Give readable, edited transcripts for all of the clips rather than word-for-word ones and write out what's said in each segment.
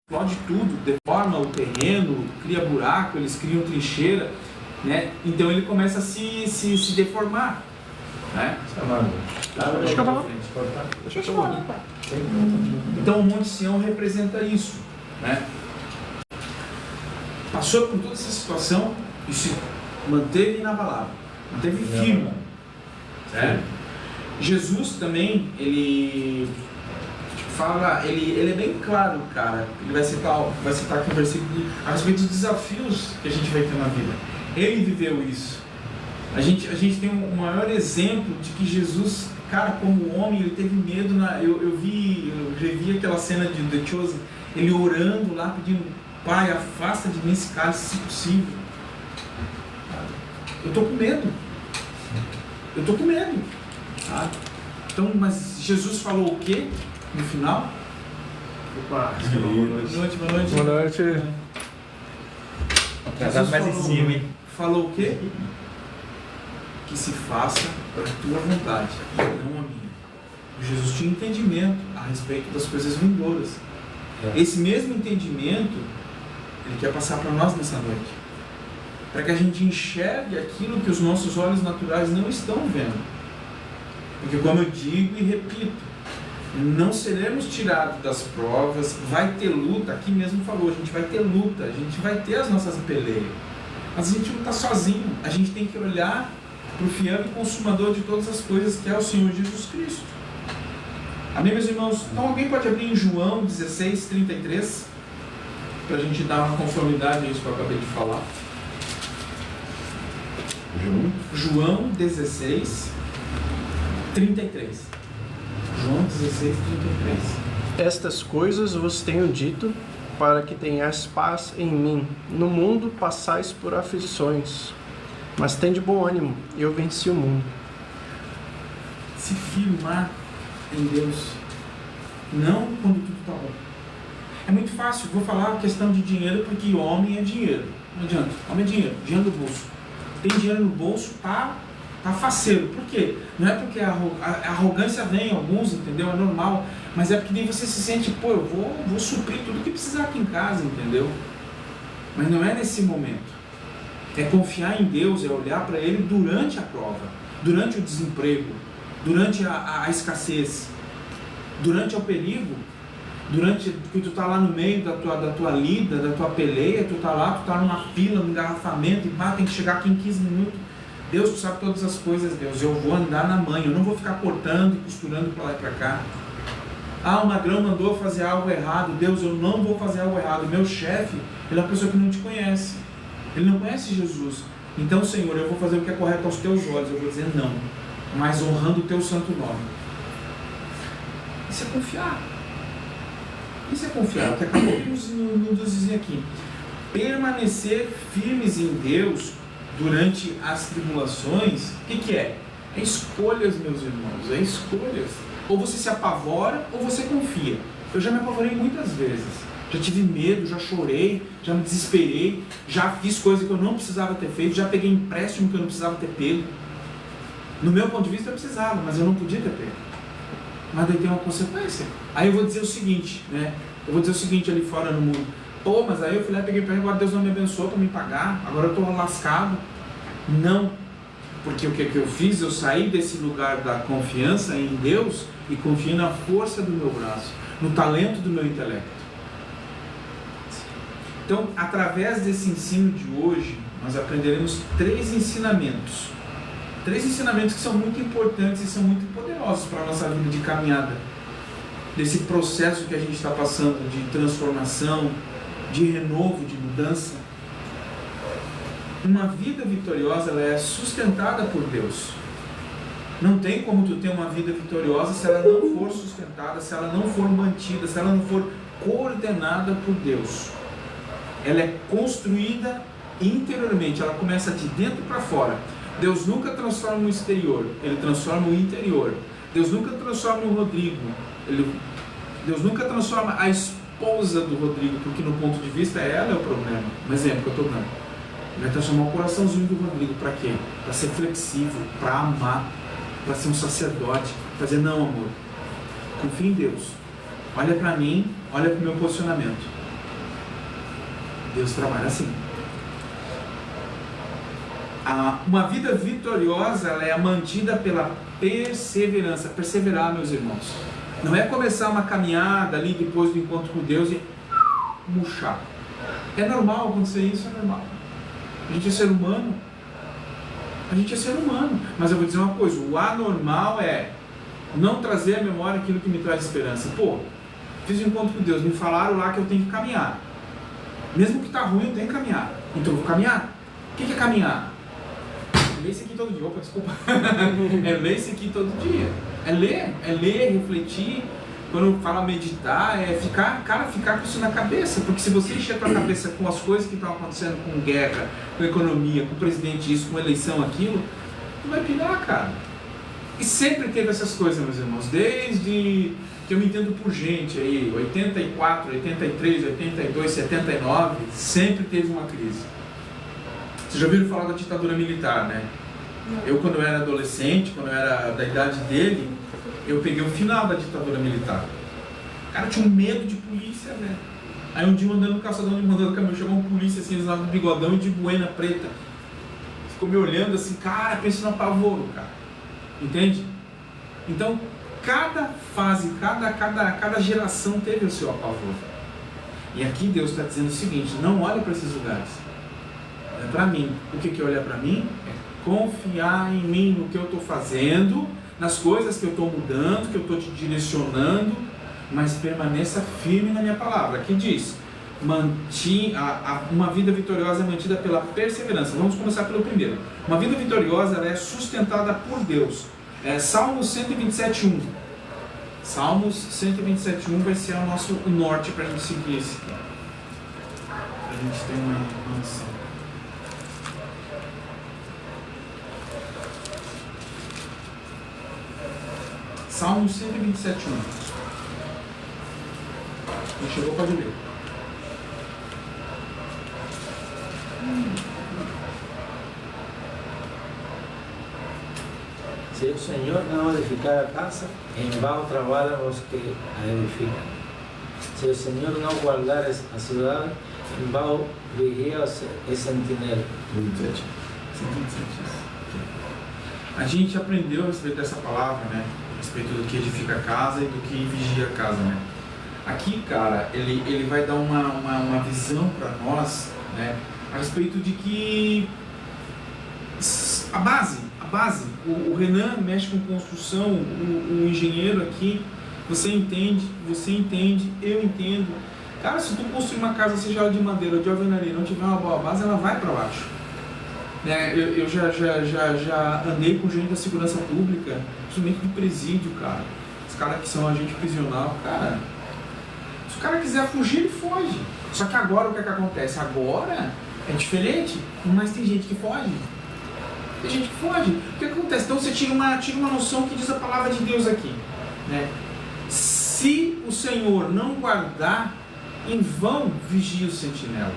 explode tudo, deforma o terreno, cria buraco, eles criam trincheira, né? Então ele começa a se deformar, né? Deixa eu falar. Então o Monte Sião representa isso, né? Passou por toda essa situação e se manteve inabalável, manteve firme, certo? Jesus também, ele fala, ele é bem claro, cara. Ele vai citar aqui um versículo a respeito dos desafios que a gente vai ter na vida. Ele viveu isso. A gente tem um maior exemplo de que Jesus, cara, como homem, ele teve medo. Eu revi aquela cena de The Chosen, ele orando lá, pedindo: Pai, afasta de mim esse cálice, se possível. Eu tô com medo. Tá? Então, mas Jesus falou o quê no final? Opa, boa noite. Jesus mais em cima, hein? Falou o quê? Que se faça a tua vontade, não a minha. Jesus tinha entendimento a respeito das coisas vindouras. Esse mesmo entendimento ele quer passar para nós nessa noite, para que a gente enxergue aquilo que os nossos olhos naturais não estão vendo. Porque, como eu digo e repito, não seremos tirados das provas, vai ter luta. Aqui mesmo falou, a gente vai ter luta, a gente vai ter as nossas peleias, mas a gente não está sozinho. A gente tem que olhar para o fiel e consumador de todas as coisas, que é o Senhor Jesus Cristo. Amém, meus irmãos? Então alguém pode abrir em João 16, 33, para a gente dar uma conformidade a isso que eu acabei de falar. João 16, 33. João 16, 33. Estas coisas vos tenho dito, para que tenhais paz em mim. No mundo passais por aflições, mas tende bom ânimo, eu venci o mundo. Se firmar em Deus, não quando tudo está bom. É muito fácil, vou falar a questão de dinheiro, porque homem é dinheiro. Não adianta, homem é dinheiro no bolso. Tem dinheiro no bolso, tá faceiro. Por quê? Não é porque a arrogância vem em alguns, entendeu? É normal. Mas é porque daí você se sente, pô, eu vou suprir tudo que precisar aqui em casa, entendeu? Mas não é nesse momento. É confiar em Deus, é olhar para Ele durante a prova, durante o desemprego, durante a escassez, durante o perigo, durante que tu tá lá no meio da tua lida, da tua peleia, tu tá numa fila, num engarrafamento, e tem que chegar aqui em 15 minutos. Deus, tu sabe todas as coisas, Deus. Eu vou andar na manha, eu não vou ficar cortando e costurando para lá e para cá. O magrão mandou fazer algo errado. Deus, eu não vou fazer algo errado. Meu chefe, ele é uma pessoa que não te conhece. Ele não conhece Jesus. Então, Senhor, eu vou fazer o que é correto aos teus olhos. Eu vou dizer não, mas honrando o teu santo nome. Isso é confiar. Isso é confiar. O que acabou de nos dizer aqui. Permanecer firmes em Deus durante as tribulações, o que é? É escolhas, meus irmãos, é escolhas. Ou você se apavora, ou você confia. Eu já me apavorei muitas vezes, já tive medo, já chorei, já me desesperei, já fiz coisa que eu não precisava ter feito, já peguei empréstimo que eu não precisava ter pego. No meu ponto de vista eu precisava, mas eu não podia ter pego. Mas daí tem uma consequência. Aí eu vou dizer o seguinte, né? Eu vou dizer o seguinte ali fora no mundo. Pô, mas aí eu fui lá, peguei para agora Deus não me abençoou para me pagar, agora eu estou lascado. Não, porque o que eu fiz? Eu saí desse lugar da confiança em Deus e confiei na força do meu braço, no talento do meu intelecto. Então, através desse ensino de hoje, nós aprenderemos 3 ensinamentos. 3 ensinamentos que são muito importantes e são muito poderosos para a nossa vida de caminhada. Desse processo que a gente está passando de transformação, de renovo, de mudança. Uma vida vitoriosa, ela é sustentada por Deus. Não tem como tu ter uma vida vitoriosa se ela não for sustentada, se ela não for mantida, se ela não for coordenada por Deus. Ela é construída interiormente, ela começa de dentro para fora. Deus nunca transforma o exterior, Ele transforma o interior. Deus nunca transforma o Rodrigo, Deus nunca transforma a esposa do Rodrigo, porque no ponto de vista ela é o problema. Um exemplo que eu estou dando. Ele vai transformar o coraçãozinho do Rodrigo para quê? Para ser flexível, para amar, para ser um sacerdote, para dizer, não, amor, confia em Deus, olha para mim, olha para o meu posicionamento, Deus trabalha assim. Uma vida vitoriosa, ela é mantida pela perseverança. Perseverar, meus irmãos. Não é começar uma caminhada ali depois do encontro com Deus e murchar. É normal acontecer isso, é normal. A gente é ser humano. A gente é ser humano. Mas eu vou dizer uma coisa, o anormal é não trazer à memória aquilo que me traz esperança. Pô, fiz um encontro com Deus, me falaram lá que eu tenho que caminhar. Mesmo que está ruim, eu tenho que caminhar. Então eu vou caminhar. O que é caminhar? É ler isso aqui todo dia. Opa, desculpa. É ler isso aqui todo dia. É ler, refletir. Quando fala meditar, é ficar com isso na cabeça. Porque se você encher a tua cabeça com as coisas que estão acontecendo, com guerra, com economia, com o presidente isso, com eleição aquilo, tu vai pirar, cara. E sempre teve essas coisas, meus irmãos. Desde que eu me entendo por gente aí, 84, 83, 82, 79, sempre teve uma crise. Vocês já ouviram falar da ditadura militar, né? Eu, quando eu era adolescente, quando eu era da idade dele, eu peguei o final da ditadura militar. O cara tinha um medo de polícia, né? Aí um dia eu andando no calçadão, mandando caminhão, chegou um polícia assim, eles lá no bigodão e de buena preta. Ficou me olhando assim, cara, pensa no apavoro, cara. Entende? Então, cada fase, cada geração teve o seu apavoro. E aqui Deus está dizendo o seguinte, não olhe para esses lugares. Olha para mim. O que olha para mim? É confiar em mim, no que eu estou fazendo, nas coisas que eu estou mudando, que eu estou te direcionando, mas permaneça firme na minha palavra. Aqui diz, uma vida vitoriosa é mantida pela perseverança. Vamos começar pelo primeiro. Uma vida vitoriosa, ela é sustentada por Deus. Salmos 127:1. Salmos 127:1 vai ser o norte para a gente seguir esse aqui. Para a gente ter uma noção. Salmos 127:1. Quem chegou pode ler. Se o Senhor não edificar a casa, em vão trabalham os que a edificam. Se o Senhor não guardar a cidade, em vão vigia e sentinela. 127. A gente aprendeu a respeito dessa palavra, né? A respeito do que edifica a casa e do que vigia a casa, né? Aqui, cara, ele vai dar uma visão para nós, né? A respeito de que a base, o Renan mexe com construção, o engenheiro aqui, você entende, eu entendo. Cara, se tu construir uma casa, seja ela de madeira ou de alvenaria, não tiver uma boa base, ela vai para baixo. Eu já andei com gente da segurança pública, principalmente do presídio, cara. Os caras que são agente prisional, cara, se o cara quiser fugir, ele foge. Só que agora o que acontece? Agora é diferente, mas tem gente que foge. Tem gente que foge. O que acontece? Então você tira uma noção que diz a palavra de Deus aqui, né? Se o Senhor não guardar, em vão vigia o sentinela.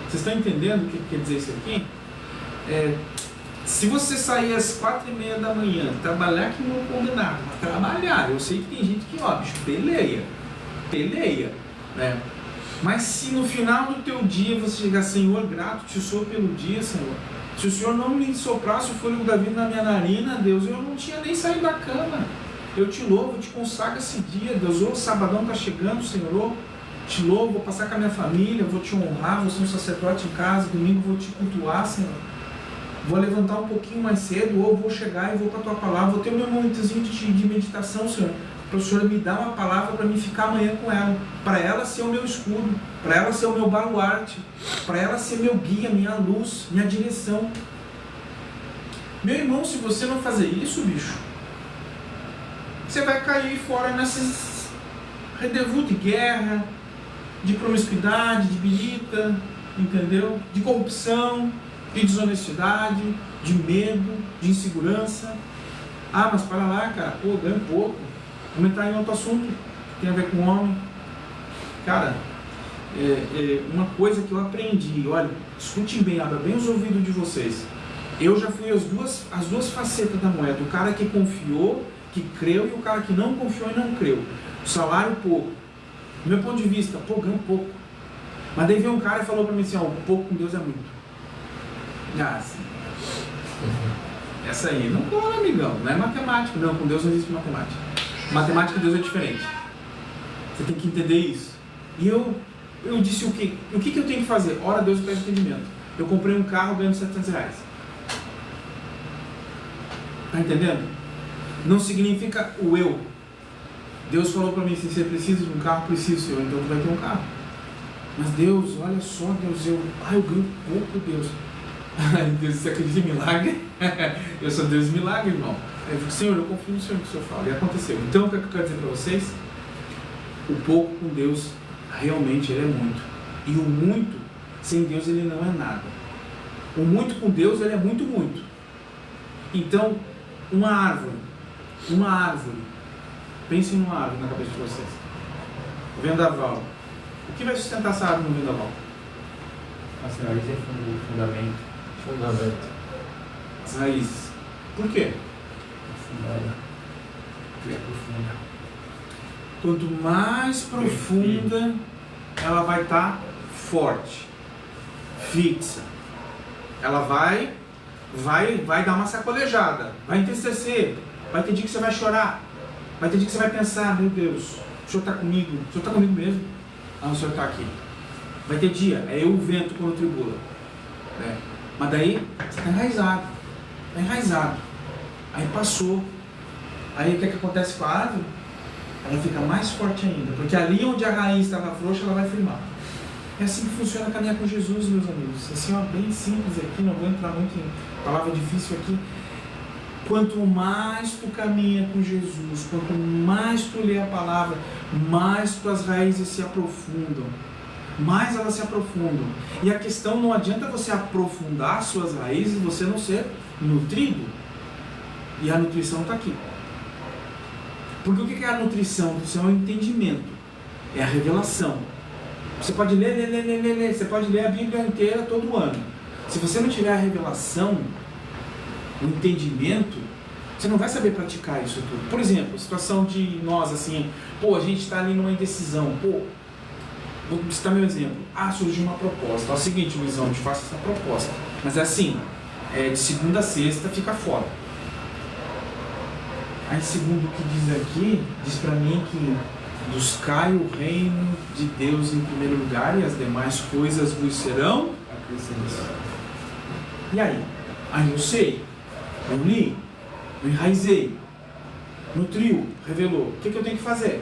Vocês estão entendendo o que quer dizer isso aqui? Se você sair às 4:30 da manhã, trabalhar que não condenado, mas trabalhar, eu sei que tem gente que, bicho, peleia, né? Mas se no final do teu dia você chegar, Senhor, grato te sou pelo dia, Senhor. Se o Senhor não me soprasse o fôlego da vida na minha narina, Deus, eu não tinha nem saído da cama. Eu te louvo, te consagro esse dia, Deus. O sabadão está chegando, Senhor. Te louvo, vou passar com a minha família, vou te honrar, vou ser um sacerdote em casa, domingo vou te cultuar, Senhor. Vou levantar um pouquinho mais cedo, ou vou chegar e vou para a tua palavra, vou ter o meu momentozinho de meditação, Senhor. Para o Senhor me dar uma palavra para me ficar amanhã com ela, para ela ser o meu escudo, para ela ser o meu baluarte, para ela ser meu guia, minha luz, minha direção. Meu irmão, se você não fazer isso, bicho, você vai cair fora nesses rendezvous de guerra, de promiscuidade, de birita, entendeu? De corrupção, de desonestidade, de medo, de insegurança. Mas para lá, cara, ganha pouco. Vamos entrar em outro assunto que tem a ver com o homem. Cara, uma coisa que eu aprendi, olha, escutem bem, abra bem os ouvidos de vocês. Eu já fui as duas facetas da moeda, o cara que confiou, que creu, e o cara que não confiou e não creu. O salário pouco. Do meu ponto de vista, ganho pouco. Mas daí veio um cara e falou para mim assim, ó, pouco com Deus é muito. Ah, sim. Essa aí não cola, amigão, não é matemática, não, com Deus não existe matemática. Matemática e Deus é diferente. Você tem que entender isso. E eu disse o quê? O que eu tenho que fazer? Ora a Deus, eu peço entendimento. Eu comprei um carro ganhando R$700. Tá entendendo? Não significa o eu. Deus falou para mim assim, você precisa de um carro? Preciso, Senhor, então tu vai ter um carro. Mas Deus, olha só, Deus, eu ganho pouco, Deus. Deus, você acredita em milagre? Eu sou Deus de milagre, irmão. Eu fico, Senhor, eu confio no Senhor que o Senhor fala. E aconteceu. Então, o que eu quero dizer para vocês? O pouco com Deus, realmente, ele é muito. E o muito, sem Deus, ele não é nada. O muito com Deus, ele é muito, muito. Então, uma árvore. Pensem numa árvore na cabeça de vocês. O vendaval. O que vai sustentar essa árvore no vendaval? As raízes é fundamento. As raízes. Por quê? Quanto mais profunda, ela vai estar forte, fixa. Ela vai dar uma sacolejada, vai entristecer, vai ter dia que você vai chorar, vai ter dia que você vai pensar, meu Deus, o Senhor está comigo, o Senhor está comigo mesmo? Ah, o Senhor está aqui. Vai ter dia, é eu o vento quando tribula. Né? Mas daí, você está enraizado. Aí passou. Aí o que acontece com a árvore? Ela fica mais forte ainda, porque ali onde a raiz estava frouxa, ela vai firmar. É assim que funciona caminhar com Jesus, meus amigos. Assim, ó, bem simples aqui, não vou entrar muito em palavra difícil aqui. Quanto mais tu caminha com Jesus, quanto mais tu lê a palavra, mais tuas raízes se aprofundam. Mais elas se aprofundam. E a questão, não adianta você aprofundar suas raízes e você não ser nutrido. E a nutrição está aqui. Porque o que é a nutrição? A nutrição é o entendimento. É a revelação. Você pode ler. Você pode ler a Bíblia inteira todo ano. Se você não tiver a revelação, o entendimento, você não vai saber praticar isso tudo. Por exemplo, situação de nós assim, a gente está ali numa indecisão, vou citar meu exemplo. Surgiu uma proposta. É o seguinte, Luizão, te faço essa proposta. Mas é assim, de segunda a sexta fica fora. Aí, segundo o que diz aqui, diz para mim que buscai o reino de Deus em primeiro lugar e as demais coisas vos serão acrescentadas. E aí? Aí eu sei, eu li, eu enraizei, nutriu, revelou. O que eu tenho que fazer?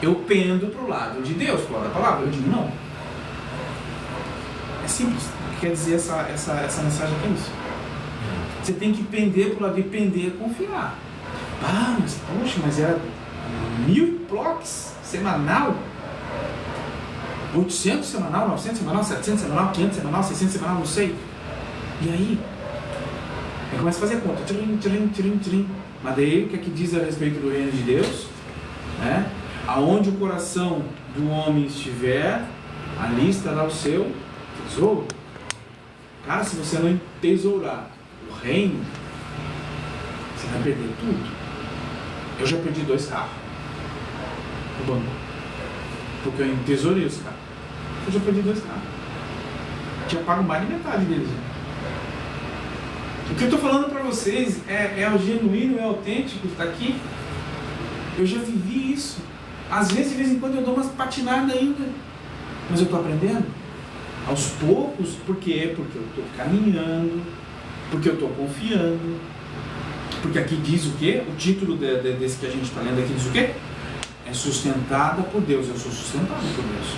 Eu pendo para o lado de Deus, para o lado da palavra. Eu digo não. É simples. O que quer dizer essa mensagem aqui é isso. Você tem que pender para o lado de pender, confiar. Mas era 1000 blocos semanal, 800 semanal, 900 semanal, 700 semanal, 500 semanal, 600 semanal, não sei. E aí começa a fazer conta, trim. Mas daí o que aqui diz a respeito do reino de Deus? Né? Aonde o coração do homem estiver, ali estará o seu tesouro. Cara, se você não tesourar o reino, você vai perder tudo. Eu já perdi 2 carros no banco, porque eu tesourei os carros. Eu já perdi 2 carros. Tinha pago mais de metade deles. O que eu estou falando para vocês é o genuíno, é autêntico, está aqui. Eu já vivi isso. Às vezes, de vez em quando, eu dou umas patinadas ainda. Mas eu estou aprendendo. Aos poucos. Por quê? Porque eu estou caminhando. Porque eu estou confiando. Porque aqui diz o quê? O título desse que a gente está lendo aqui diz o quê? É sustentada por Deus. Eu sou sustentado por Deus.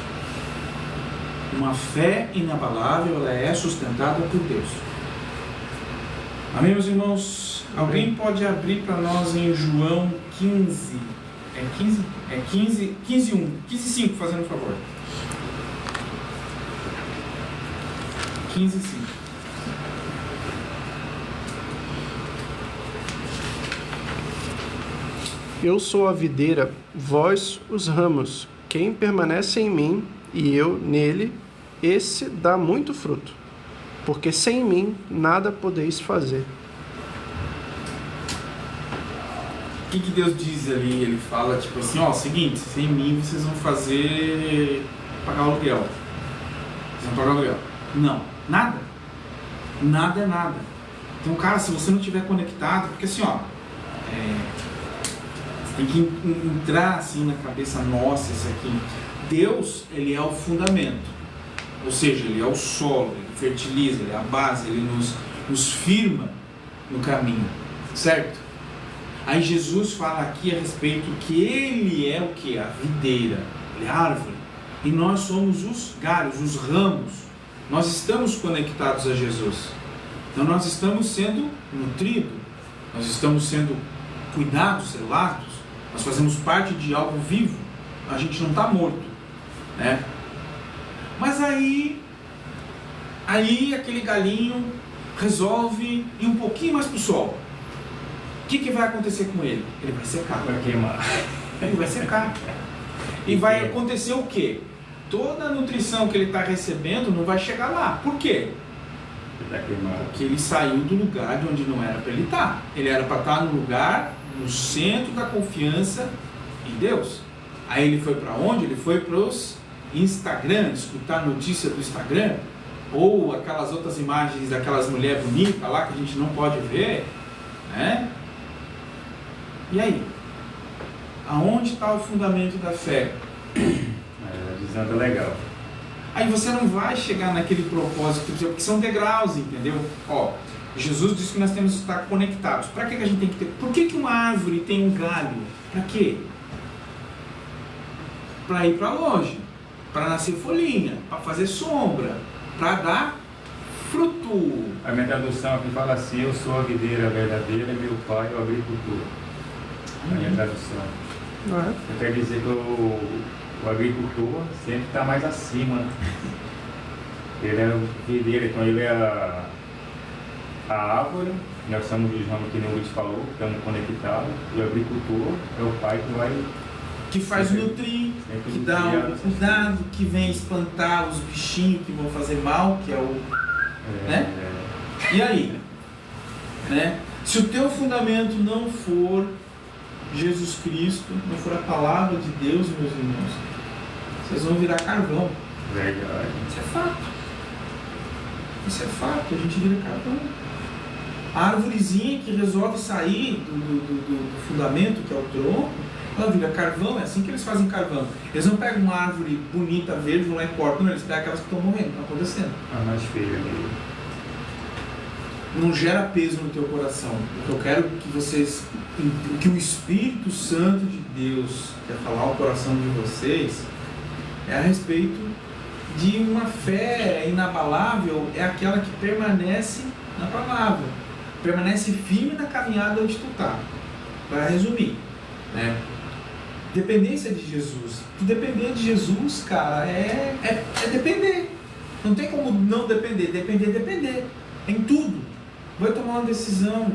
Uma fé inabalável, ela é sustentada por Deus. Amém, meus irmãos? Alguém pode abrir para nós em João 15? É 15? É 15:1. 15:5, fazendo um favor. 15:5. Eu sou a videira, vós os ramos. Quem permanece em mim e eu nele, esse dá muito fruto. Porque sem mim nada podeis fazer. O que Deus diz ali? Ele fala tipo assim, seguinte, sem mim vocês vão pagar o aluguel. Pastor Gabriel. Não. Nada. Nada é nada. Então, cara, se você não estiver conectado, porque assim, ó, você tem que entrar assim na cabeça nossa, isso aqui. Deus, ele é o fundamento. Ou seja, ele é o solo, ele fertiliza, ele é a base, ele nos firma no caminho. Certo? Aí Jesus fala aqui a respeito que ele é o que? A videira, ele é a árvore. E nós somos os galhos, os ramos. Nós estamos conectados a Jesus. Então nós estamos sendo nutridos, nós estamos sendo cuidados, zelados, nós fazemos parte de algo vivo, a gente não está morto, né? Mas aí aquele galinho resolve ir um pouquinho mais para o sol. O que vai acontecer com ele? Ele vai secar. Vai queimar. Ele vai secar. E vai acontecer o quê? Toda a nutrição que ele está recebendo não vai chegar lá. Por quê? Porque ele saiu do lugar de onde não era para ele estar. Ele era para estar no lugar, no centro da confiança em Deus. Aí ele foi para onde? Ele foi para os Instagram, escutar notícia do Instagram, ou aquelas outras imagens daquelas mulheres bonitas lá que a gente não pode ver, né? E aí? Aonde está o fundamento da fé? A visão tá legal. Aí você não vai chegar naquele propósito, porque são degraus, entendeu? Ó, Jesus disse que nós temos que estar conectados. Para que a gente tem que ter? Por que uma árvore tem um galho? Para quê? Para ir para longe, para nascer folhinha, para fazer sombra, para dar fruto. A minha tradução aqui fala assim: eu sou a videira verdadeira, meu pai é o agricultor. A minha tradução. Eu quero dizer que o agricultor sempre está mais acima, né? Ele é o videiro, então ele é a árvore, nós somos os ramos que o Luiz falou, estamos conectados, e o agricultor é o pai que vai... Que faz nutrir, que dá o cuidado, que vem espantar os bichinhos que vão fazer mal, que é o... né? E aí? Né? Se o teu fundamento não for Jesus Cristo, não for a palavra de Deus, meus irmãos, vocês vão virar carvão. Verdade. Isso é fato. Isso é fato, a gente vira carvão. A árvorezinha que resolve sair do fundamento, que é o tronco, ela vira carvão, é assim que eles fazem carvão. Eles não pegam uma árvore bonita, verde, vão lá e cortam, não, eles pegam aquelas que estão morrendo, estão apodrecendo. A mais feia mesmo. Não gera peso no teu coração. O que eu quero que vocês, o que o Espírito Santo de Deus quer falar ao coração de vocês, é a respeito de uma fé inabalável, é aquela que permanece na palavra, permanece firme na caminhada onde tu está. Para resumir, né? Dependência de Jesus. Tu depender de Jesus, cara, é depender. Não tem como não depender. Depender. Em tudo. Vai tomar uma decisão.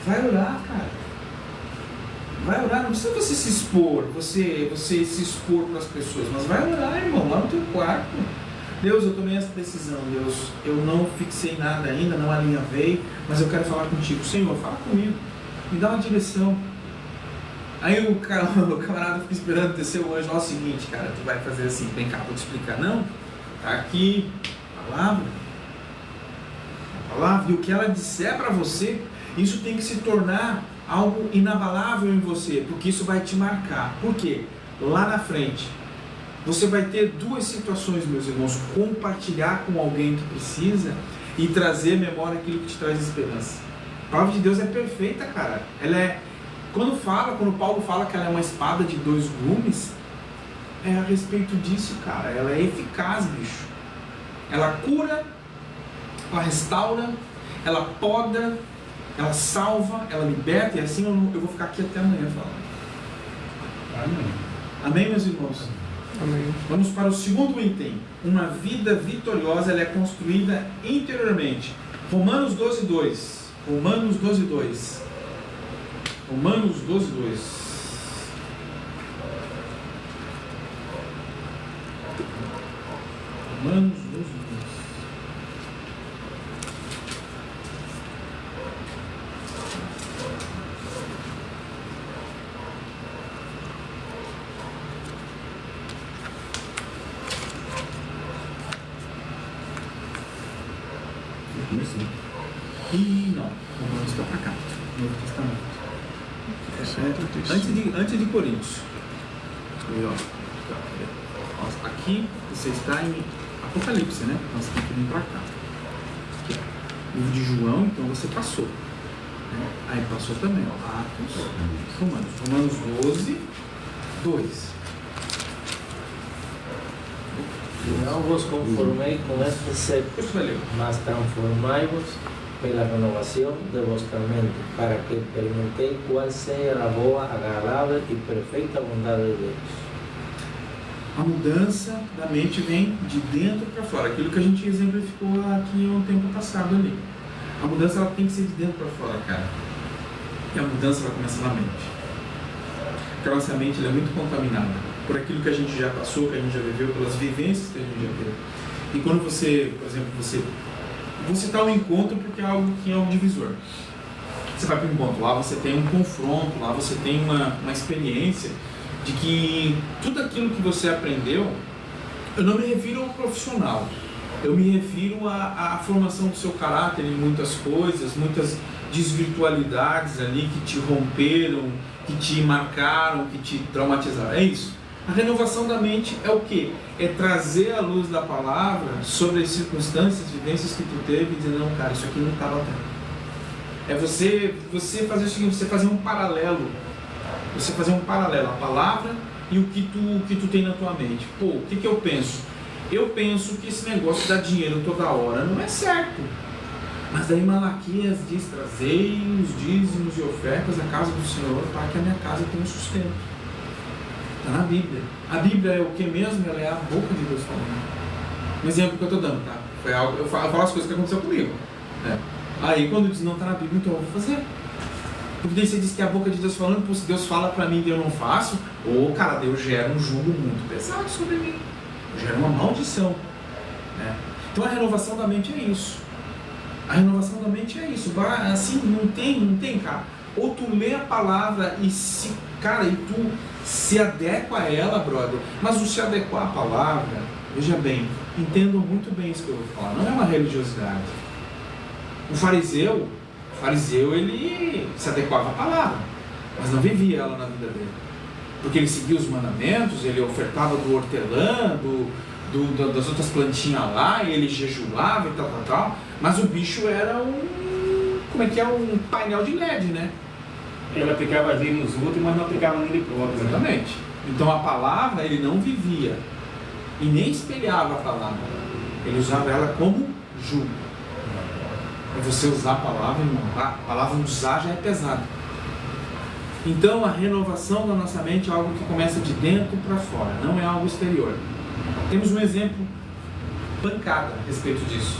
Vai orar, cara. Vai orar. Não precisa você se expor, você se expor para as pessoas, mas vai orar, irmão, lá no teu quarto. Deus, eu tomei essa decisão, Deus. Eu não fixei nada ainda, não alinhavei, mas eu quero falar contigo. Senhor, fala comigo. Me dá uma direção. Aí o camarada fica esperando descer o anjo. Ó, é o seguinte, cara, tu vai fazer assim, vem cá, vou te explicar. Não, tá aqui a palavra. E o que ela disser para você, isso tem que se tornar algo inabalável em você, porque isso vai te marcar. Por quê? Lá na frente, você vai ter duas situações, meus irmãos: compartilhar com alguém que precisa e trazer à memória aquilo que te traz esperança. A palavra de Deus é perfeita, cara. Ela é, quando Paulo fala que ela é uma espada de dois gumes, é a respeito disso, cara. Ela é eficaz, bicho. Ela cura, ela restaura, ela poda, ela salva, ela liberta, e assim eu vou ficar aqui até amanhã falando. Amém. Amém, meus irmãos? Amém. Vamos para o segundo item. Uma vida vitoriosa, ela é construída interiormente. Romanos 12:2. Romanos 12:2. Romanos 12:2. Romanos 12:2. Sim. E não, vamos para cá, Novo Testamento. Antes de Coríntios. Aí, ó, aqui você está em Apocalipse, né? Então você tem que vir para cá. Aqui, ó. Livro de João, então você passou. Né? Aí passou também, ó, Atos, Romanos 12, 2. Não vos conforméis com este século, mas transformai-vos pela renovação de vossa mente, para que experimenteis qual seja a boa, agradável e perfeita vontade de Deus. A mudança da mente vem de dentro para fora. Aquilo que a gente exemplificou aqui há um tempo passado ali. A mudança ela tem que ser de dentro para fora, cara. E a mudança ela começa na mente. Porque a nossa mente ela é muito contaminada por aquilo que a gente já passou, que a gente já viveu, pelas vivências que a gente já teve. E quando você, por exemplo, você está um encontro porque é algo que é algo divisor. Você vai para um encontro, lá você tem um confronto, lá você tem uma experiência de que tudo aquilo que você aprendeu, eu não me refiro ao profissional, eu me refiro à formação do seu caráter em muitas coisas, muitas desvirtualidades ali que te romperam, que te marcaram, que te traumatizaram. É isso. A renovação da mente é o quê? É trazer a luz da palavra sobre as circunstâncias, vivências que tu teve e dizer, não, cara, isso aqui não estava dentro. É você fazer o seguinte, você fazer um paralelo. Você fazer um paralelo, a palavra e o que tu tem na tua mente. Pô, o que eu penso? Eu penso que esse negócio de dar dinheiro toda hora não é certo. Mas daí Malaquias diz, trazei os dízimos e ofertas à casa do Senhor para que a minha casa tenha sustento. Está na Bíblia. A Bíblia é o que mesmo? Ela é a boca de Deus falando. Um exemplo que eu estou dando, tá? Foi algo, eu falo as coisas que aconteceu comigo. Né? Aí quando diz não está na Bíblia, então eu vou fazer. Porque daí você diz que é a boca de Deus falando, se Deus fala para mim e eu não faço, ou cara, Deus gera um jugo muito pesado sobre mim. Gera uma maldição. Né? Então a renovação da mente é isso. A renovação da mente é isso. Assim, não tem, cara. Ou tu lê a palavra e tu se adequa a ela, brother. Mas o se adequar à palavra, veja bem, entendam muito bem isso que eu vou falar. Não é uma religiosidade. O fariseu, ele se adequava à palavra, mas não vivia ela na vida dele. Porque ele seguia os mandamentos, ele ofertava do hortelã, das outras plantinhas lá, e ele jejuava e tal. Mas o bicho era um painel de LED, né? Ele aplicava ali nos outros, mas não aplicava nele próprio. Exatamente. Então a palavra ele não vivia e nem espelhava a palavra. Ele usava ela como jugo. É você usar a palavra, irmão. A palavra usar já é pesado. Então a renovação da nossa mente é algo que começa de dentro para fora, não é algo exterior. Temos um exemplo pancada a respeito disso.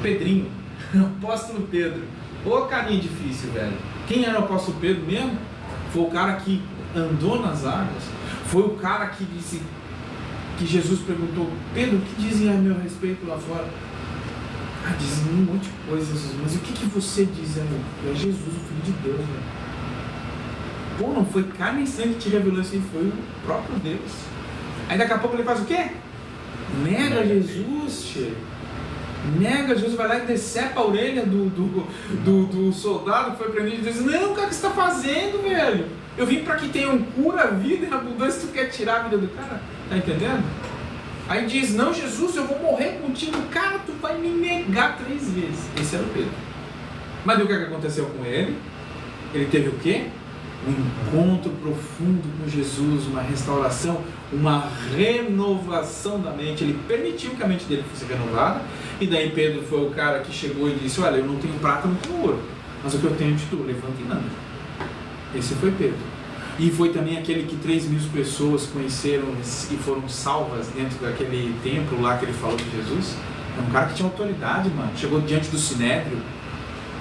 Pedrinho, o apóstolo Pedro. Ô carinha difícil, velho. Quem era o apóstolo Pedro mesmo? Foi o cara que andou nas águas. Foi o cara que disse, que Jesus perguntou, Pedro, o que dizem a meu respeito lá fora? Dizem um monte de coisas, mas o que você diz, irmão? É Jesus, o Filho de Deus, velho. Pô, não foi carne e sangue que te revelou isso, foi o próprio Deus. Aí daqui a pouco ele faz o quê? Nega Jesus, che. Nega Jesus, vai lá e decepa a orelha do soldado que foi prendido e diz, não, cara, o que você está fazendo, velho? Eu vim para que tenham cura, vida e abundância, tu quer tirar a vida do cara? Tá entendendo? Aí diz, não, Jesus, eu vou morrer contigo, cara, tu vai me negar 3 vezes. Esse era o Pedro. Mas o que aconteceu com ele? Ele teve o quê? Um encontro profundo com Jesus, uma restauração, uma renovação da mente. Ele permitiu que a mente dele fosse renovada. E daí Pedro foi o cara que chegou e disse, olha, eu não tenho prata, não tenho ouro, mas o que eu tenho de tu, levanta e anda. Esse foi Pedro. E foi também aquele que 3.000 pessoas conheceram e foram salvas dentro daquele templo lá que ele falou de Jesus. É um cara que tinha autoridade, mano. Chegou diante do Sinédrio,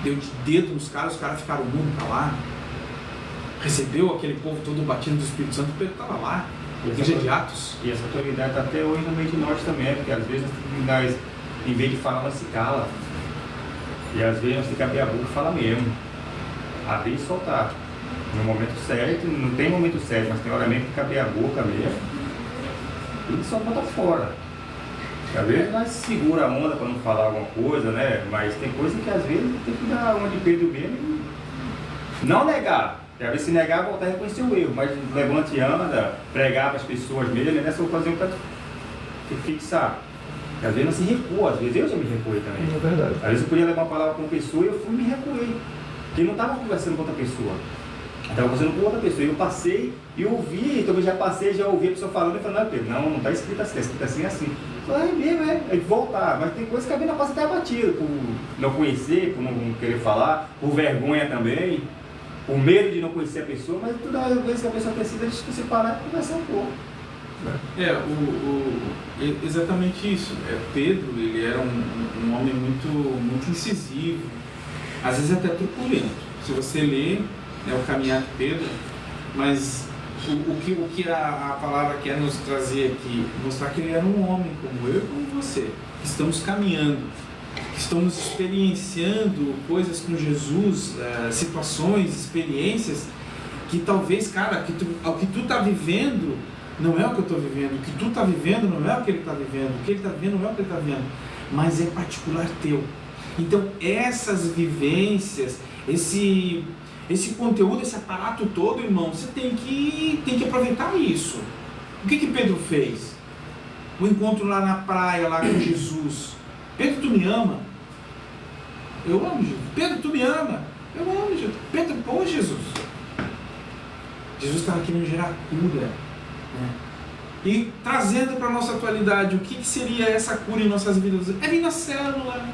deu de dedo nos caras, os caras ficaram mudos pra lá. Recebeu aquele povo todo batido do Espírito Santo, Pedro estava lá. Igreja de Atos. E essa autoridade está até hoje no meio de nós também, porque às vezes nós, em vez de falar, nós se cala. E às vezes nós ficamos a boca e fala mesmo. Abrir e soltar. No momento certo, não tem momento certo, mas tem hora mesmo que cabe a boca mesmo. E só bota fora. Às vezes nós segura a onda para não falar alguma coisa, né? Mas tem coisa que às vezes tem que dar uma de Pedro mesmo e não negar. Porque às vezes se negar, voltar a reconhecer o erro. Mas levante e anda, pregar para as pessoas mesmo, né? Só fazer um para fixar. Porque às vezes não se recua, às vezes eu já me recuei também. É verdade. Às vezes eu podia levar uma palavra para uma pessoa e eu fui e me recuei. Porque não estava conversando com outra pessoa. Estava conversando com outra pessoa. E eu passei e ouvi, então eu já passei, já ouvi a pessoa falando e falando, não, Pedro, não está escrito assim, está escrito assim assim. Eu falei, é mesmo, é. Aí voltar. Mas tem coisas que a vida passa até abatida, por não conhecer, por não querer falar, por vergonha também, por medo de não conhecer a pessoa, mas toda vez que a pessoa precisa, a gente se parar e conversar um pouco. Exatamente isso. Pedro, ele era um homem muito incisivo, às vezes até truculento. Se você ler o caminhar de Pedro, mas o que a palavra quer nos trazer aqui, mostrar que ele era um homem como eu e como você, que estamos caminhando, que estamos experienciando coisas com Jesus, situações, experiências, que talvez, cara, o que tu está vivendo não é o que eu estou vivendo, o que tu está vivendo não é o que ele está vivendo, o que ele está vivendo não é o que ele está vivendo, mas é particular teu. Então essas vivências, esse conteúdo, esse aparato todo, irmão, você tem que aproveitar isso. O que Pedro fez? O encontro lá na praia, lá com Jesus. Pedro, tu me ama? Eu amo Jesus. Pedro, tu me ama? Eu amo Jesus. Pedro, pô, Jesus. Jesus estava querendo gerar cura. E trazendo para a nossa atualidade, o que seria essa cura em nossas vidas? É vir na célula,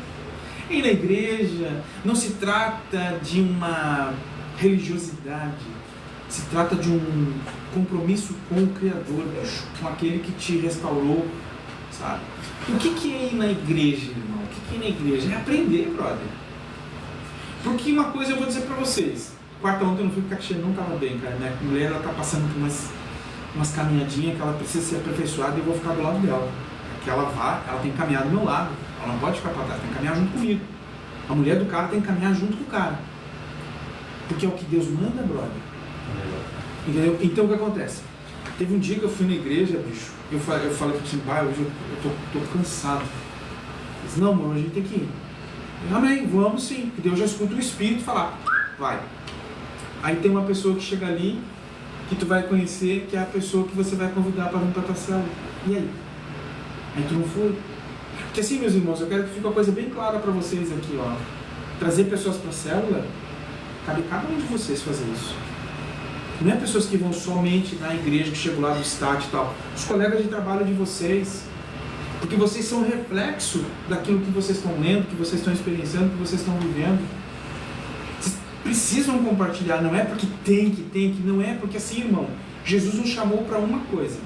é ir na igreja. Não se trata de uma religiosidade, se trata de um compromisso com o Criador, com aquele que te restaurou, sabe? O que é ir na igreja, irmão? O que é ir na igreja? É aprender, brother. Porque uma coisa eu vou dizer para vocês, quarta ontem eu não fui porque a Cristiane não estava bem, cara. Minha mulher, ela está passando por umas caminhadinhas que ela precisa ser aperfeiçoada e eu vou ficar do lado dela. Que ela tem que caminhar do meu lado, ela não pode ficar para trás, tem que caminhar junto comigo. A mulher do cara tem que caminhar junto com o cara. Porque é o que Deus manda, brother. Entendeu? Então o que acontece? Teve um dia que eu fui na igreja, bicho, eu falei assim, pai, hoje eu tô cansado. Eu disse, não, amor, hoje a gente tem que ir. Eu, amém, vamos sim, porque Deus já escuta o Espírito falar, vai. Aí tem uma pessoa que chega ali, que tu vai conhecer, que é a pessoa que você vai convidar para vir para a tua célula. E aí? Aí tu não foi? Porque assim, meus irmãos, eu quero que fique uma coisa bem clara para vocês aqui, ó. Trazer pessoas para a célula, cabe cada um de vocês fazer isso. Não é pessoas que vão somente na igreja, que chegam lá do estádio e tal. Os colegas de trabalho de vocês. Porque vocês são reflexo daquilo que vocês estão lendo, que vocês estão experienciando, que vocês estão vivendo. Vocês precisam compartilhar, não é porque tem que, não é porque assim, irmão, Jesus nos chamou para uma coisa.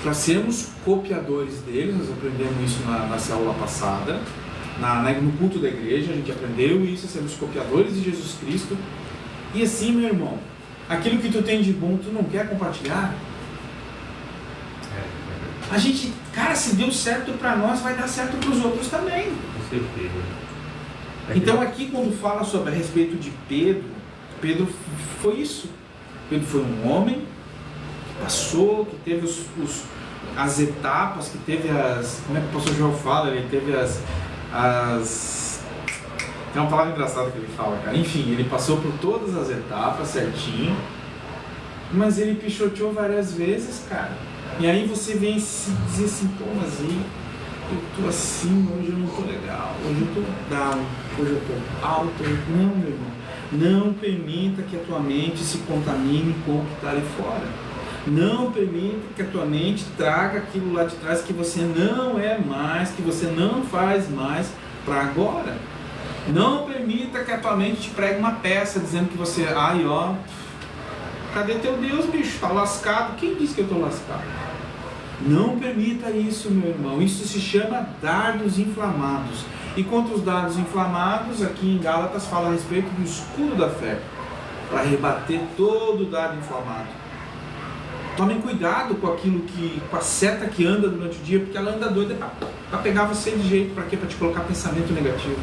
Para sermos copiadores dele, nós aprendemos isso na célula passada, no culto da igreja, a gente aprendeu isso, sermos copiadores de Jesus Cristo. E assim, meu irmão, aquilo que tu tem de bom, tu não quer compartilhar? A gente, cara, se deu certo para nós, vai dar certo para os outros também. Com certeza. Então aqui quando fala sobre a respeito de Pedro foi isso. Pedro foi um homem que passou, que teve as etapas, que teve como é que o pastor João fala? Ele teve tem uma palavra engraçada que ele fala, cara. Enfim, ele passou por todas as etapas certinho, mas ele pichoteou várias vezes, cara. E aí você vem se dizer assim, pô, mas aí eu tô assim, hoje eu não tô legal, hoje eu tô down, hoje eu tô alto. Não, meu irmão, não permita que a tua mente se contamine com o que está ali fora. Não permita que a tua mente traga aquilo lá de trás que você não é mais, que você não faz mais para agora. Não permita que a tua mente te pregue uma peça dizendo que você, ai ó, cadê teu Deus, bicho? Tá lascado? Quem disse que eu tô lascado? Não permita isso, meu irmão. Isso se chama dardos inflamados. E contra os dardos inflamados, aqui em Gálatas fala a respeito do escudo da fé, para rebater todo o dardo inflamado. Tomem cuidado com com a seta que anda durante o dia, porque ela anda doida para pegar você de jeito, para quê? Para te colocar pensamento negativo,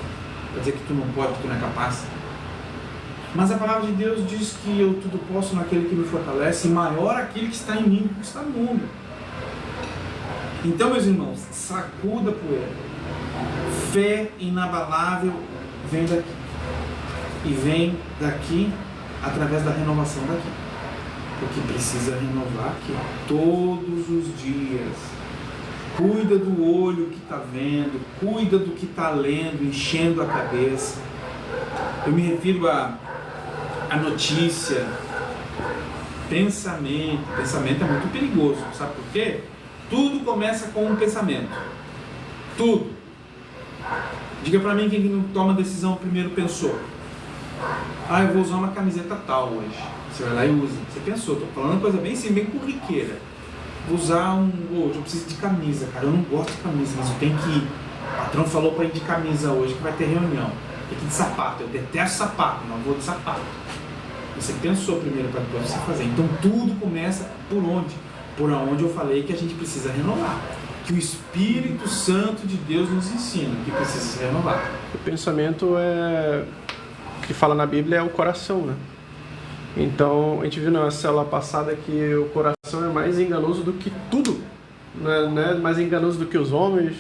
para dizer que tu não pode, que tu não é capaz. Mas a palavra de Deus diz que eu tudo posso naquele que me fortalece, e maior aquele que está em mim do que está no mundo. Então, meus irmãos, sacuda a poeira. Fé inabalável vem daqui. E vem daqui através da renovação daqui. Porque precisa renovar aqui todos os dias. Cuida do olho que está vendo, cuida do que está lendo, enchendo a cabeça. Eu me refiro a notícia, pensamento. Pensamento é muito perigoso, sabe por quê? Tudo começa com um pensamento. Tudo. Diga pra mim quem não toma decisão primeiro pensou. Ah, eu vou usar uma camiseta tal hoje. Você vai lá e usa. Você pensou, tô falando uma coisa bem assim, bem corriqueira. Vou usar hoje eu preciso de camisa, cara. Eu não gosto de camisa, mas eu tenho que ir. O patrão falou pra ir de camisa hoje que vai ter reunião. Tem que ir de sapato. Eu detesto sapato, não vou de sapato. Você pensou primeiro para depois você fazer. Então tudo começa por onde? Por onde eu falei que a gente precisa renovar. Que o Espírito Santo de Deus nos ensina que precisa se renovar. O pensamento que fala na Bíblia é o coração, né? Então, a gente viu na célula passada que o coração é mais enganoso do que tudo, né? Mais enganoso do que os homens,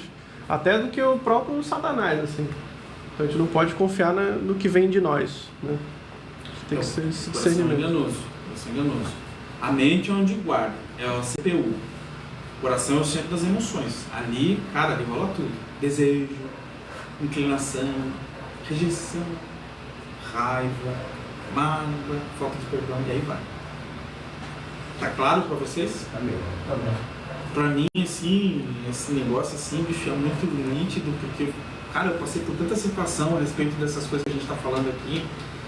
até do que o próprio Satanás, assim. Então, a gente não pode confiar no que vem de nós, né? Tem que ser esse discernimento. É enganoso. A mente é onde guarda, é a CPU. O coração é o centro das emoções. Ali, cara, ali rola tudo. Desejo, inclinação, rejeição, raiva, mágoa, falta de perdão, e aí vai. Tá claro pra vocês? Amém. Pra mim, assim, esse negócio assim, bicho, é muito nítido, porque, cara, eu passei por tanta situação a respeito dessas coisas que a gente tá falando aqui,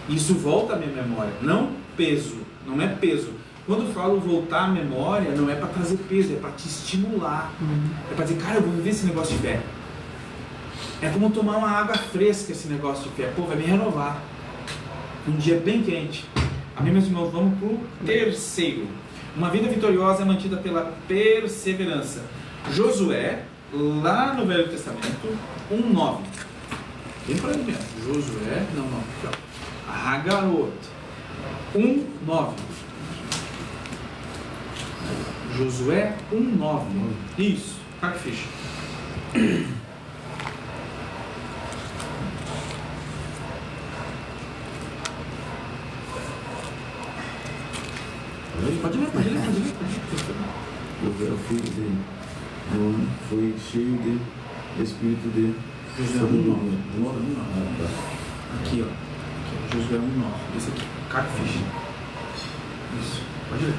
e isso volta à minha memória. Não peso, não é peso. Quando eu falo voltar à memória, não é pra trazer peso, é pra te estimular. É pra dizer, cara, eu vou viver esse negócio de fé. É como tomar uma água fresca esse negócio de fé. Pô, vai me renovar. Um dia bem quente. Amém, meus irmãos? Vamos pro terceiro. Uma vida vitoriosa é mantida pela perseverança. Josué, lá no Velho Testamento, 1:9. Bem por aí mesmo. Josué, não, aqui, ó. Hagarot, 1:9. Josué 1:9. Isso, tá que ficha. Pode ler. O filho de Nun foi cheio de espírito de sabedoria. Aqui, ó. Josué 1:9. Esse aqui, Catfish. Isso, pode ler.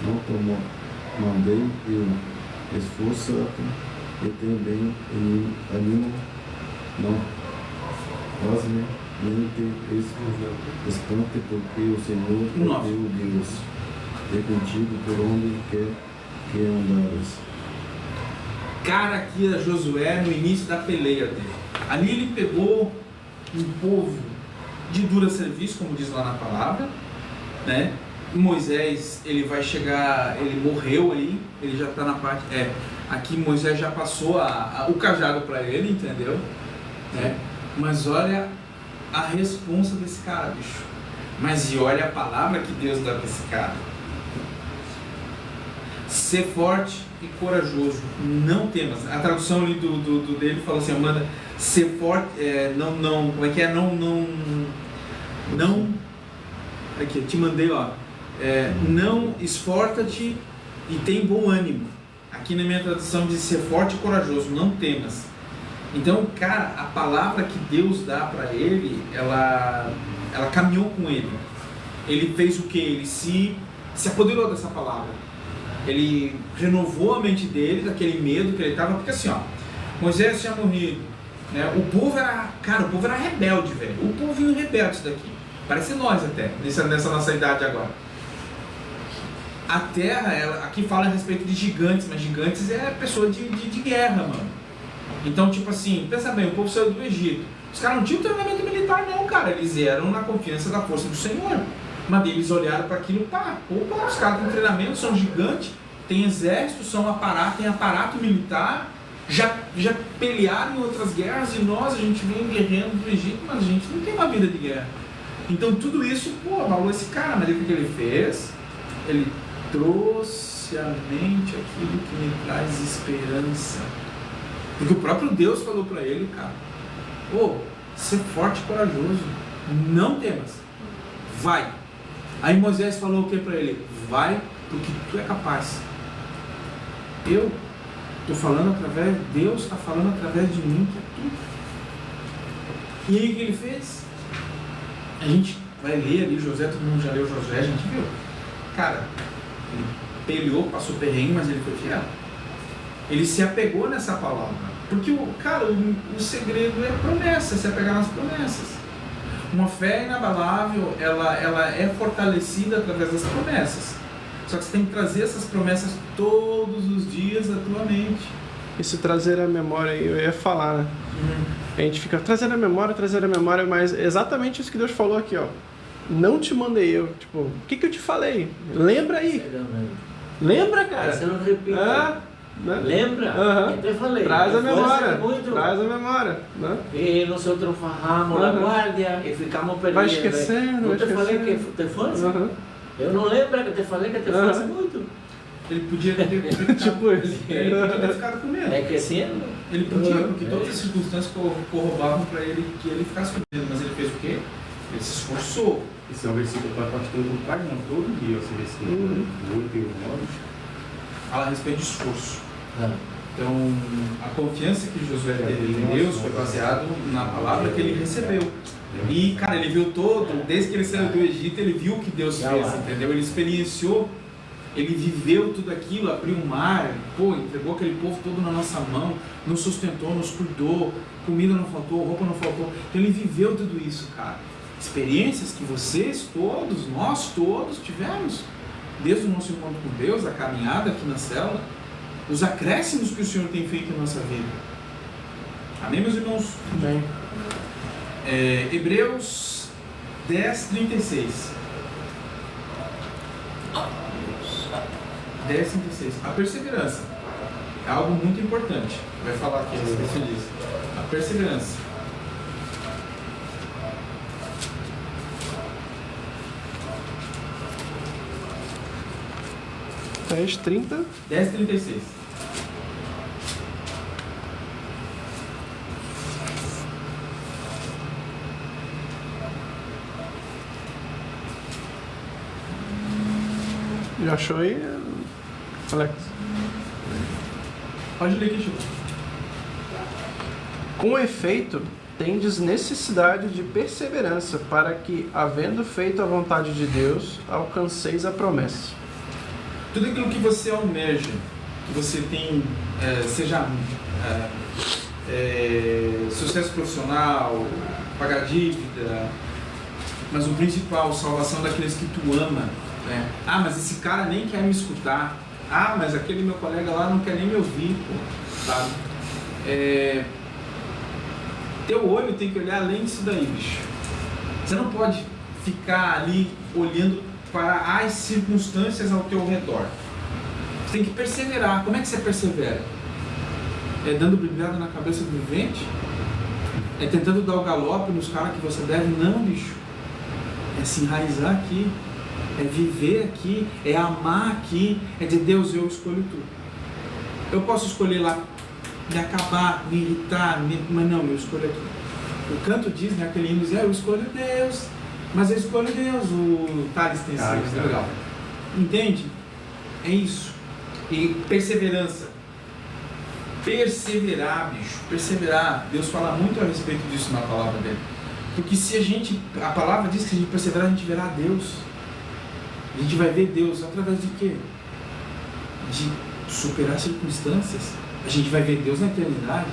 Não como mandei eu esforço-te e também animo, não faz-me nem te espante, porque o Senhor é teu Deus, é contigo por onde quer que andares. Cara, aqui é Josué no início da peleia dele. Ali ele pegou um povo de dura serviço, como diz lá na palavra, né? Moisés, ele vai chegar, ele morreu aí, ele já está na parte, aqui Moisés já passou o cajado para ele, entendeu? Mas olha a responsa desse cara, bicho. Mas e olha a palavra que Deus dá para esse cara. Ser forte e corajoso, não temas. A tradução ali dele fala assim, manda ser forte, como é que é? Não, aqui, eu te mandei, ó. Não esforça-te e tem bom ânimo. Aqui na minha tradução diz ser forte e corajoso, não temas. Então, cara, a palavra que Deus dá para ele, ela caminhou com ele. Ele fez o que? Ele se apoderou dessa palavra. Ele renovou a mente dele daquele medo que ele estava, porque assim, ó, Moisés tinha morrido, né? O povo era rebelde, velho. O povinho rebelde daqui. Parece nós até, nessa nossa idade agora. A terra, aqui fala a respeito de gigantes, mas gigantes é pessoa de guerra, mano. Então, tipo assim, pensa bem, o povo saiu do Egito. Os caras não tinham treinamento militar não, cara. Eles eram na confiança da força do Senhor. Mas eles olharam para aquilo, opa, os caras têm treinamento, são gigantes, têm exército, têm aparato militar, já pelearam em outras guerras e nós, a gente vem guerreando do Egito, mas a gente não tem uma vida de guerra. Então tudo isso, abalou esse cara, mas o que ele fez? Ele trouxe à mente aquilo que me traz esperança. Porque o próprio Deus falou para ele, cara, ser forte e corajoso, não temas, vai. Aí Moisés falou o que para ele? Vai, porque tu é capaz. Eu estou falando através, Deus está falando através de mim, que é tu. E aí o que ele fez? A gente vai ler ali Josué, todo mundo já leu Josué, a gente viu. Cara, ele peleou, passou perrengue, mas ele foi fiel. Ele se apegou nessa palavra. Porque, o segredo é a promessa, se apegar nas promessas. Uma fé inabalável, ela é fortalecida através das promessas. Só que você tem que trazer essas promessas todos os dias à tua mente. E se trazer a memória, eu ia falar, né? A gente fica trazendo a memória, mas é exatamente isso que Deus falou aqui, ó. Não te mandei eu. Tipo, o que eu te falei? Lembra aí. Lembra, cara? Você não repite. Né? Lembra? Eu te falei. Traz a memória. Muito. Traz a memória. Né? E nós fajamos a guardia e ficamos perdidos. Vai esquecendo. Não te falei que te fosse? Eu não lembro que te falei que te fosse muito. Ele podia ter tipo isso. Ele podia ter ficado com medo. É que sim. Ele podia, porque todas as circunstâncias corroboravam para ele que ele ficasse com medo. Mas ele fez o quê? Ele se esforçou. Esse é um versículo para pastor do pai, não, todo dia, esse versículo, o 8 e o 9. Fala a respeito de esforço. Então, a confiança que Josué teve em Deus foi baseado na palavra que ele recebeu. E, cara, ele viu desde que ele saiu do Egito, ele viu o que Deus fez, entendeu? Ele experienciou, ele viveu tudo aquilo, abriu o mar, entregou aquele povo todo na nossa mão, nos sustentou, nos cuidou, comida não faltou, roupa não faltou. Então, ele viveu tudo isso, cara. Experiências que vocês todos, nós todos tivemos, desde o nosso encontro com Deus, a caminhada aqui na célula, os acréscimos que o Senhor tem feito em nossa vida. Amém, meus irmãos? Amém. Hebreus 10:36. 10:36. A perseverança é algo muito importante. Vai falar aqui a respeito disso. A perseverança. É 30. 10:36. Já achou aí, Alex? Pode ler aqui, Chico. Com efeito, tendes necessidade de perseverança, para que, havendo feito a vontade de Deus, alcanceis a promessa. Tudo aquilo que você almeja, que você tem, seja sucesso profissional, pagar dívida, mas o principal, salvação daqueles que tu ama, né? Ah, mas esse cara nem quer me escutar. Ah, mas aquele meu colega lá não quer nem me ouvir, sabe? Teu olho tem que olhar além disso daí, bicho. Você não pode ficar ali olhando para as circunstâncias ao teu redor. Você tem que perseverar. Como é que você persevera? É dando brilhada na cabeça do vivente? É tentando dar o galope nos caras que você deve? Não, bicho. É se enraizar aqui. É viver aqui. É amar aqui. É dizer, Deus, eu escolho tudo. Eu posso escolher lá me acabar, me irritar, mas não, eu escolho aqui. O canto diz, né, aquele hino diz, eu escolho Deus. Mas eu escolho Deus. O Thales tem esse legal. Entende? É isso. E perseverança. Perseverar, bicho. Perseverar. Deus fala muito a respeito disso na palavra dele. Porque se a palavra diz que se a gente perseverar, a gente verá Deus. A gente vai ver Deus através de quê? De superar circunstâncias. A gente vai ver Deus na eternidade.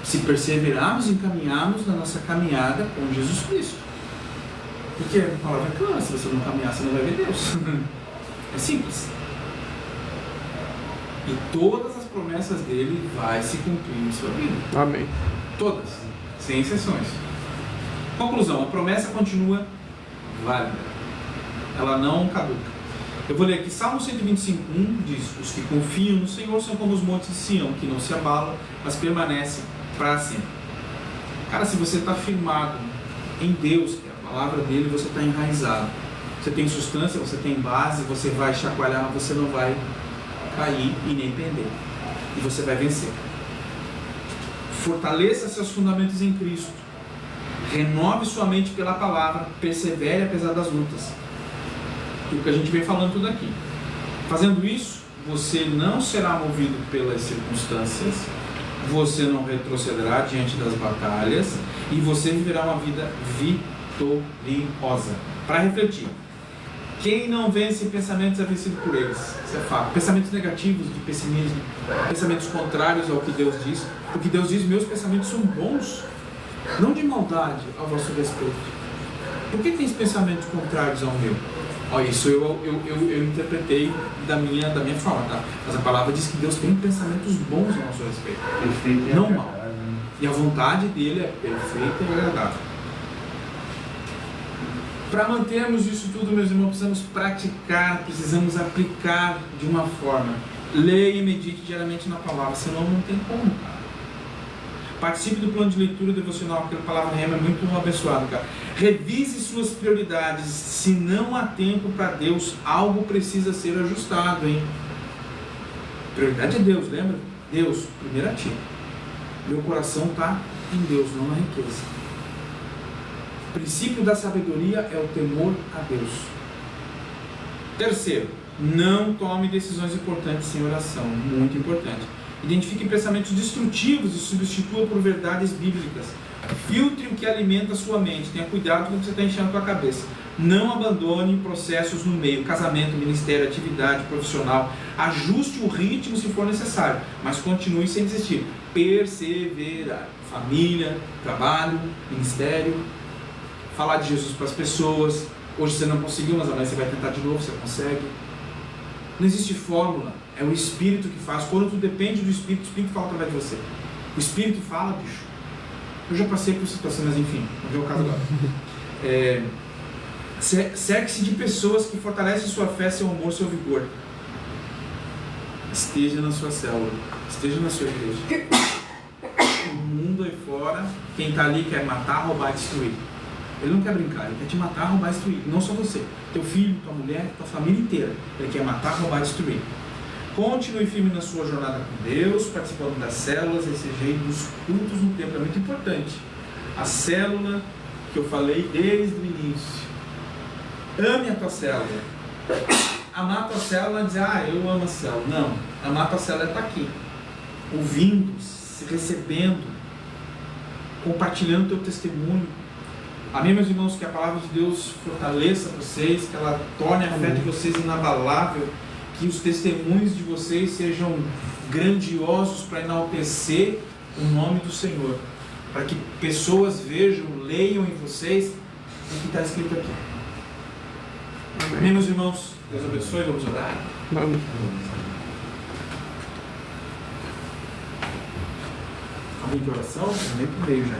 Se perseverarmos e encaminharmos na nossa caminhada com Jesus Cristo. Porque a palavra é clara, se você não caminhar, você não vai ver Deus. É simples. E todas as promessas dele vai se cumprir em sua vida. Amém. Todas, sem exceções. Conclusão, a promessa continua válida. Ela não caduca. Eu vou ler aqui, Salmo 125:1 diz, os que confiam no Senhor são como os montes de Sião, que não se abalam, mas permanecem para sempre. Cara, se você está firmado em Deus, que é a palavra dele, você está enraizado. Você tem substância, você tem base, você vai chacoalhar, você não vai cair e nem perder. E você vai vencer. Fortaleça seus fundamentos em Cristo. Renove sua mente pela palavra. Persevere apesar das lutas. E o que a gente vem falando tudo aqui. Fazendo isso, você não será movido pelas circunstâncias, você não retrocederá diante das batalhas e você viverá uma vida vitoriosa. Para refletir, quem não vence pensamentos é vencido por eles. Isso é fato. Pensamentos negativos, de pessimismo, pensamentos contrários ao que Deus diz. Porque Deus diz: meus pensamentos são bons, não de maldade ao vosso respeito. Por que tem pensamentos contrários ao meu? Olha, isso eu interpretei da minha forma, tá? Mas a palavra diz que Deus tem pensamentos bons ao nosso respeito, Perfeito e não agradável. mal. E a vontade dele é perfeita e agradável. Para mantermos isso tudo, meus irmãos, precisamos praticar, precisamos aplicar de uma forma. Leia e medite diariamente na palavra, senão não tem como, cara. Participe do plano de leitura devocional, porque a palavra rema é muito abençoada, cara. Revise suas prioridades. Se não há tempo para Deus, algo precisa ser ajustado, hein? Prioridade é Deus, lembra? Deus, primeiro a ti. Meu coração está em Deus, não na riqueza. O princípio da sabedoria é o temor a Deus. Terceiro, não tome decisões importantes sem oração. Muito importante. Identifique pensamentos destrutivos e substitua por verdades bíblicas. Filtre o que alimenta a sua mente. Tenha cuidado com o que você está enchendo a sua cabeça. Não abandone processos no meio. Casamento, ministério, atividade profissional. Ajuste o ritmo se for necessário, mas continue sem desistir. Perseverar. Família, trabalho, ministério. Falar de Jesus para as pessoas. Hoje você não conseguiu, mas amanhã você vai tentar de novo, você consegue. Não existe fórmula. É o Espírito que faz. Quando tu depende do Espírito, o Espírito fala através de você. O Espírito fala, bicho. Eu já passei por situações, mas enfim, não vê o caso agora. Cerque-se de pessoas que fortalecem sua fé, seu amor, seu vigor. Esteja na sua célula. Esteja na sua igreja. O mundo aí fora, quem está ali quer matar, roubar e destruir. Ele não quer brincar, ele quer te matar, roubar e destruir. Não só você. Teu filho, tua mulher, tua família inteira. Ele quer matar, roubar e destruir. Continue firme na sua jornada com Deus, participando das células, exegendo dos cultos no templo. É muito importante. A célula que eu falei desde o início. Ame a tua célula. Amar a tua célula não é dizer, eu amo a célula. Não. Amar a tua célula é estar aqui. Ouvindo, recebendo, compartilhando o teu testemunho. Amém, meus irmãos, que a palavra de Deus fortaleça vocês, que ela torne a fé de vocês inabalável. Que os testemunhos de vocês sejam grandiosos para enaltecer o nome do Senhor. Para que pessoas vejam, leiam em vocês o que está escrito aqui. Amém, meus irmãos? Deus abençoe, vamos orar. Vamos. Alguém de oração? Nem por meio já.